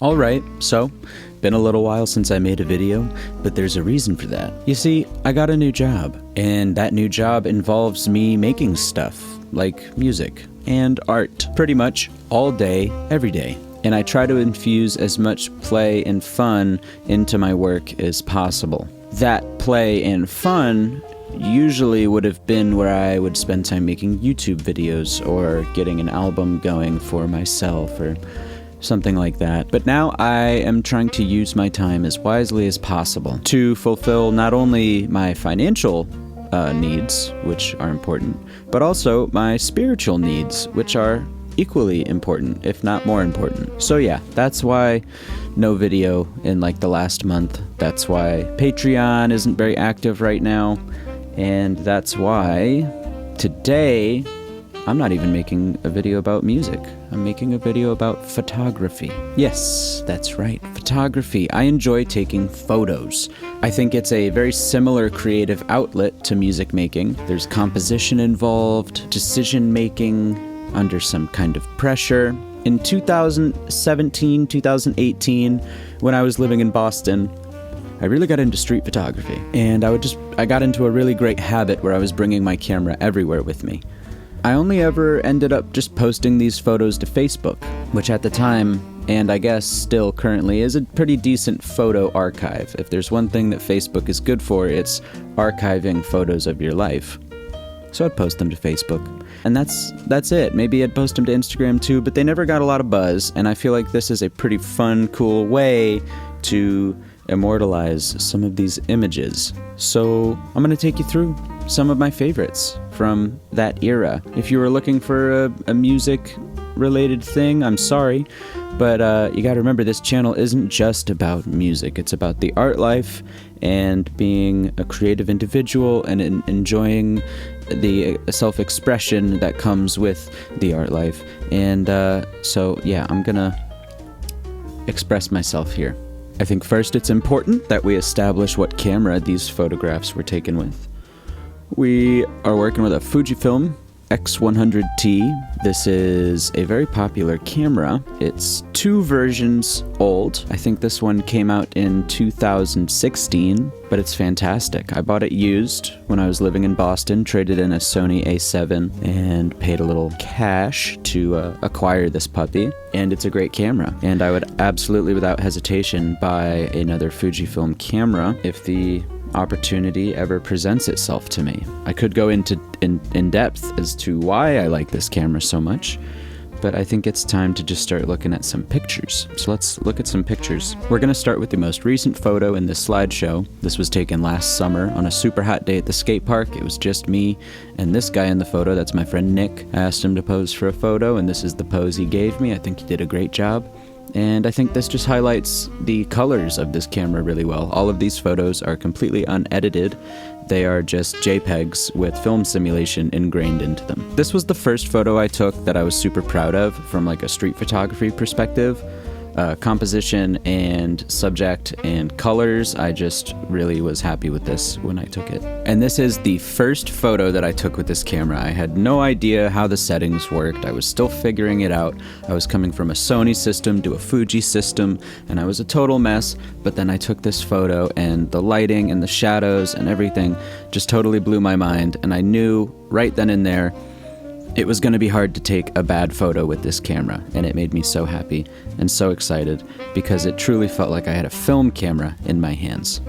Alright, so, been a little while since I made a video, but there's a reason for that. You see, I got a new job, and that new job involves me making stuff, like music and art, pretty much all day, every day. And I try to infuse as much play and fun into my work as possible. That play and fun usually would have been where I would spend time making YouTube videos or getting an album going for myself or something like that. But now I am trying to use my time as wisely as possible to fulfill not only my financial needs, which are important, but also my spiritual needs, which are equally important, if not more important. So yeah, that's why no video in like the last month. That's why Patreon isn't very active right now. And that's why today I'm not even making a video about music. I'm making a video about photography. Yes, that's right, photography. I enjoy taking photos. I think it's a very similar creative outlet to music making. There's composition involved, decision making under some kind of pressure. In 2017, 2018, when I was living in Boston, I really got into street photography. And I got into a really great habit where I was bringing my camera everywhere with me. I only ever ended up just posting these photos to Facebook, which at the time, and I guess still currently, is a pretty decent photo archive. If there's one thing that Facebook is good for, it's archiving photos of your life. So I'd post them to Facebook. And that's it. Maybe I'd post them to Instagram too, but they never got a lot of buzz, and I feel like this is a pretty fun, cool way to immortalize some of these images. So I'm going to take you through some of my favorites from that era. If you were looking for a music-related thing, I'm sorry, but you gotta remember this channel isn't just about music. It's about the art life and being a creative individual and enjoying the self-expression that comes with the art life. And so yeah, I'm gonna express myself here. I think first it's important that we establish what camera these photographs were taken with. We are working with a FUJIFILM x100t. This is a very popular camera. It's 2 versions old. I think this one came out in 2016, but it's fantastic. I bought it used when I was living in Boston, traded in a Sony A7, and paid a little cash to acquire this puppy. And it's a great camera. And I would absolutely, without hesitation, buy another Fujifilm camera if the opportunity ever presents itself to me. I could go into in depth as to why I like this camera so much, but I think it's time to just start looking at some pictures. So let's look at some pictures. We're going to start with the most recent photo in this slideshow. This was taken last summer on a super hot day at the skate park. It was just me and this guy in the photo. That's my friend Nick. I asked him to pose for a photo, and this is the pose he gave me. I think he did a great job. And I think this just highlights the colors of this camera really well. All of these photos are completely unedited. They are just JPEGs with film simulation ingrained into them. This was the first photo I took that I was super proud of from like a street photography perspective. Composition and subject and colors, I just really was happy with this when I took it. And this is the first photo that I took with this camera. I had no idea how the settings worked. I was still figuring it out. I was coming from a Sony system to a Fuji system, and I was a total mess. But then I took this photo, and the lighting and the shadows and everything just totally blew my mind. And I knew right then and there it was going to be hard to take a bad photo with this camera, and it made me so happy and so excited because it truly felt like I had a film camera in my hands.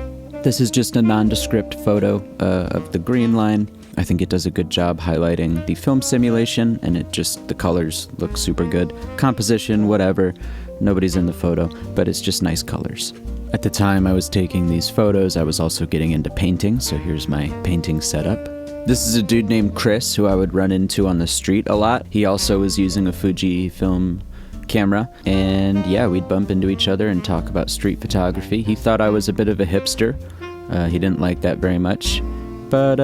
This is just a nondescript photo of the green line. I think it does a good job highlighting the film simulation, and the colors look super good. Composition, whatever, nobody's in the photo, but it's just nice colors. At the time I was taking these photos, I was also getting into painting, so here's my painting setup. This is a dude named Chris who I would run into on the street a lot. He also was using a Fujifilm camera, and yeah, we'd bump into each other and talk about street photography. He thought I was a bit of a hipster. He didn't like that very much, but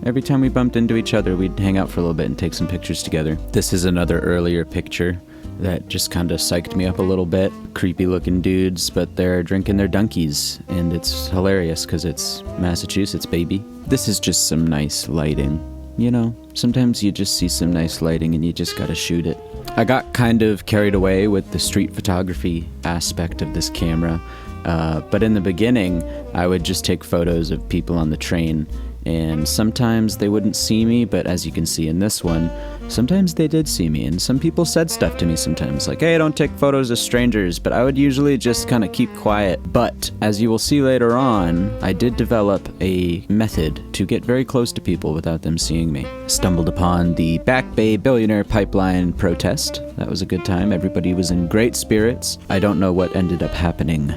every time we bumped into each other, we'd hang out for a little bit and take some pictures together. This is another earlier picture that just kind of psyched me up a little bit. Creepy looking dudes, but they're drinking their Dunkies, and it's hilarious because it's Massachusetts, baby. This is just some nice lighting. you know, sometimes you just see some nice lighting and you just gotta shoot it. I got kind of carried away with the street photography aspect of this camera, but in the beginning, I would just take photos of people on the train, and sometimes they wouldn't see me, but as you can see in this one, sometimes they did see me, and some people said stuff to me sometimes, like, hey, don't take photos of strangers, but I would usually just kind of keep quiet. But as you will see later on, I did develop a method to get very close to people without them seeing me. Stumbled upon the Back Bay Billionaire Pipeline protest. That was a good time. Everybody was in great spirits. I don't know what ended up happening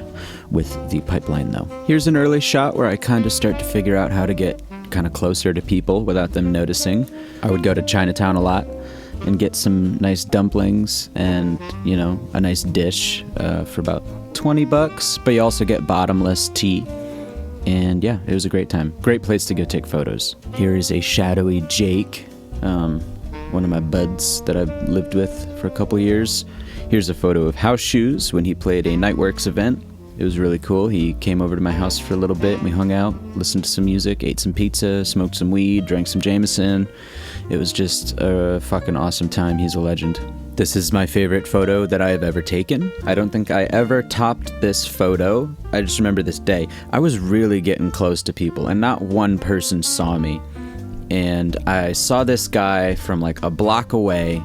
with the pipeline, though. Here's an early shot where I kind of start to figure out how to get kind of closer to people without them noticing. I would go to Chinatown a lot and get some nice dumplings and, you know, a nice dish for about $20, but you also get bottomless tea. And yeah, it was a great time. Great place to go take photos. Here is a shadowy Jake, one of my buds that I've lived with for a couple years. Here's a photo of House Shoes when he played a Nightworks event. It was really cool. He came over to my house for a little bit, and we hung out, listened to some music, ate some pizza, smoked some weed, drank some Jameson. It was just a fucking awesome time. He's a legend. This is my favorite photo that I have ever taken. I don't think I ever topped this photo. I just remember this day. I was really getting close to people, and not one person saw me. And I saw this guy from like a block away,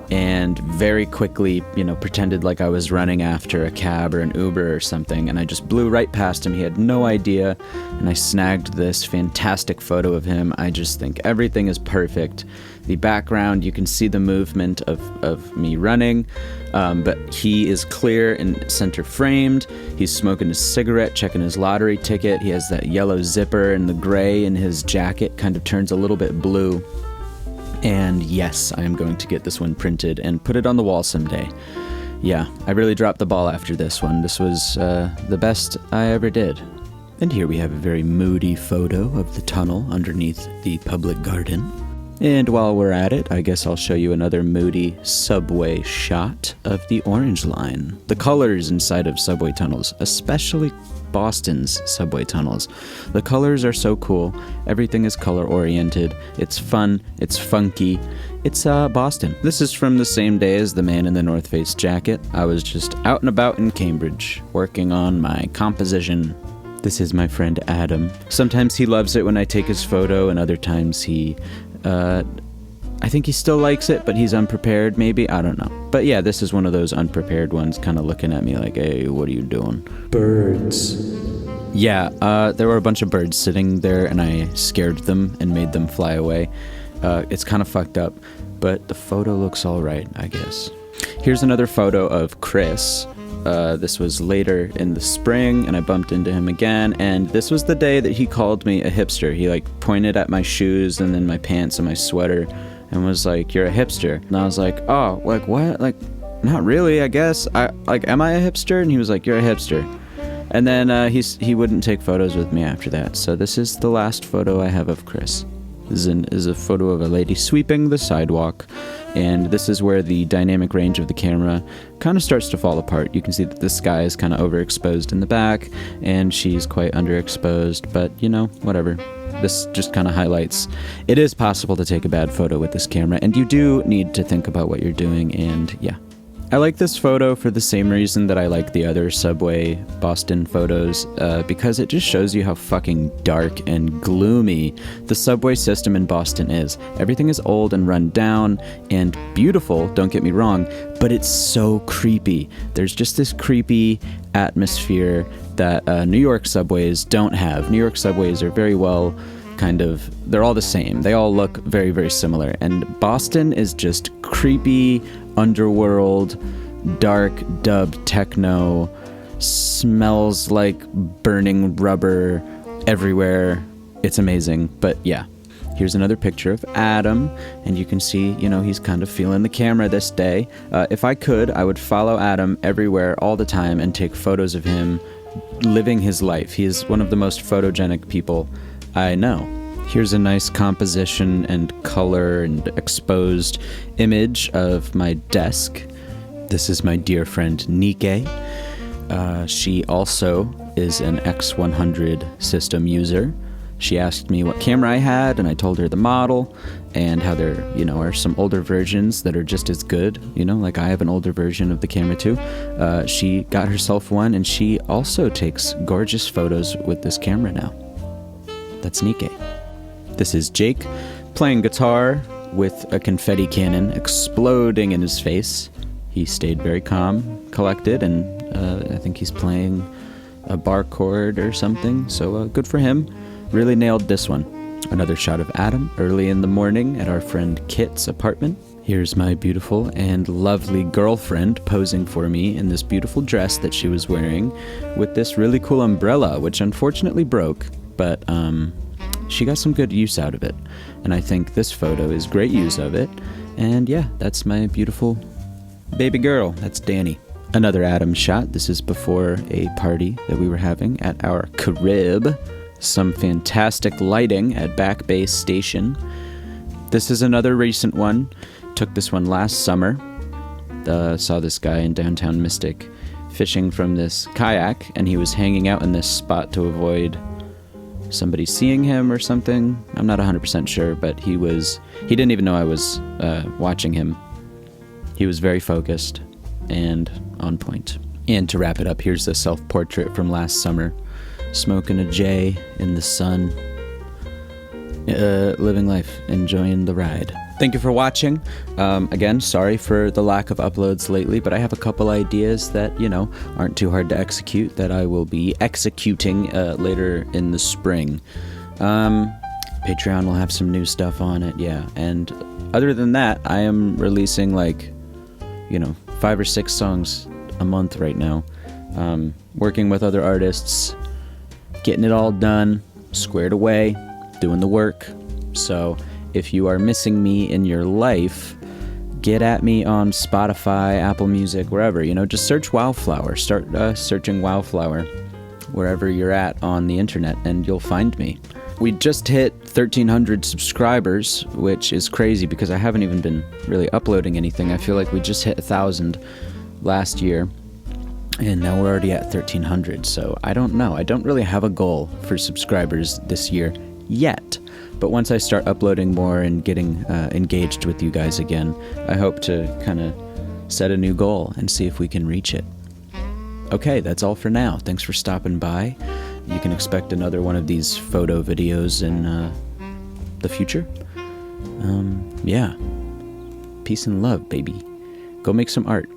and very quickly, you know, pretended like I was running after a cab or an Uber or something, and I just blew right past him. He had no idea, and I snagged this fantastic photo of him. I just think everything is perfect. The background, you can see the movement of me running, but he is clear and center framed. He's smoking a cigarette, checking his lottery ticket. He has that yellow zipper, and the gray in his jacket kind of turns a little bit blue. And yes, I am going to get this one printed and put it on the wall someday. Yeah, I really dropped the ball after this one. This was the best I ever did. And here we have a very moody photo of the tunnel underneath the public garden. And while we're at it, I guess I'll show you another moody subway shot of the Orange Line. The colors inside of subway tunnels, especially Boston's subway tunnels. The colors are so cool. Everything is color oriented. It's fun. It's funky. It's Boston. This is from the same day as the man in the North Face jacket. I was just out and about in Cambridge, working on my composition. This is my friend Adam. Sometimes he loves it when I take his photo, and other times he I think he still likes it, but he's unprepared, maybe. I don't know. But yeah, this is one of those unprepared ones, kind of looking at me like, hey, what are you doing? Birds. Yeah, there were a bunch of birds sitting there, and I scared them and made them fly away. It's kind of fucked up, but the photo looks all right, I guess. Here's another photo of Chris. This was later in the spring, and I bumped into him again, and this was the day that he called me a hipster. He like pointed at my shoes and then my pants and my sweater and was like, you're a hipster. And I was like, oh, like what? Like, not really, I guess. Am I a hipster? And he was like, you're a hipster. And then he wouldn't take photos with me after that. So this is the last photo I have of Chris. This is a photo of a lady sweeping the sidewalk, and this is where the dynamic range of the camera kind of starts to fall apart. You can see that the sky is kind of overexposed in the back, and she's quite underexposed, but you know, whatever. This just kind of highlights it is possible to take a bad photo with this camera, and you do need to think about what you're doing, and yeah. I like this photo for the same reason that I like the other subway Boston photos, because it just shows you how fucking dark and gloomy the subway system in Boston is. Everything is old and run down and beautiful, don't get me wrong, but it's so creepy. There's just this creepy atmosphere that New York subways don't have. New York subways are very well they're all the same. They all look very, very similar. And Boston is just creepy, underworld, dark dub techno, smells like burning rubber everywhere. It's amazing. But yeah, here's another picture of Adam, and you can see, you know, he's kind of feeling the camera this day. If I could, I would follow Adam everywhere all the time and take photos of him living his life. He is one of the most photogenic people I know. Here's a nice composition and color and exposed image of my desk. This is my dear friend Nike. She also is an X100 system user. She asked me what camera I had, and I told her the model and how there, are some older versions that are just as good, like I have an older version of the camera too. She got herself one, and she also takes gorgeous photos with this camera now. That's Nikkei. This is Jake playing guitar with a confetti cannon exploding in his face. He stayed very calm, collected, and I think he's playing a bar chord or something, so good for him. Really nailed this one. Another shot of Adam early in the morning at our friend Kit's apartment. Here's my beautiful and lovely girlfriend posing for me in this beautiful dress that she was wearing with this really cool umbrella, which unfortunately broke, but she got some good use out of it. And I think this photo is great use of it. And yeah, that's my beautiful baby girl. That's Danny. Another Adam shot. This is before a party that we were having at our crib. Some fantastic lighting at Back Bay Station. This is another recent one. Took this one last summer. Saw this guy in downtown Mystic fishing from this kayak, and he was hanging out in this spot to avoid somebody seeing him or something. I'm not 100% sure, but he didn't even know I was watching him. He was very focused and on point. And to wrap it up, here's the self-portrait from last summer. Smoking a J in the sun, living life, enjoying the ride. Thank you for watching. Again, sorry for the lack of uploads lately, but I have a couple ideas that, aren't too hard to execute that I will be executing later in the spring. Patreon will have some new stuff on it, yeah. And other than that, I am releasing 5 or 6 songs a month right now. Working with other artists, getting it all done, squared away, doing the work. So if you are missing me in your life, get at me on Spotify, Apple Music, wherever. Just search Wildflower. Start searching Wildflower wherever you're at on the internet, and you'll find me. We just hit 1,300 subscribers, which is crazy because I haven't even been really uploading anything. I feel like we just hit 1,000 last year. And now we're already at 1,300, so I don't know. I don't really have a goal for subscribers this year yet. But once I start uploading more and getting engaged with you guys again, I hope to kind of set a new goal and see if we can reach it. Okay, that's all for now. Thanks for stopping by. You can expect another one of these photo videos in the future. Yeah. Peace and love, baby. Go make some art.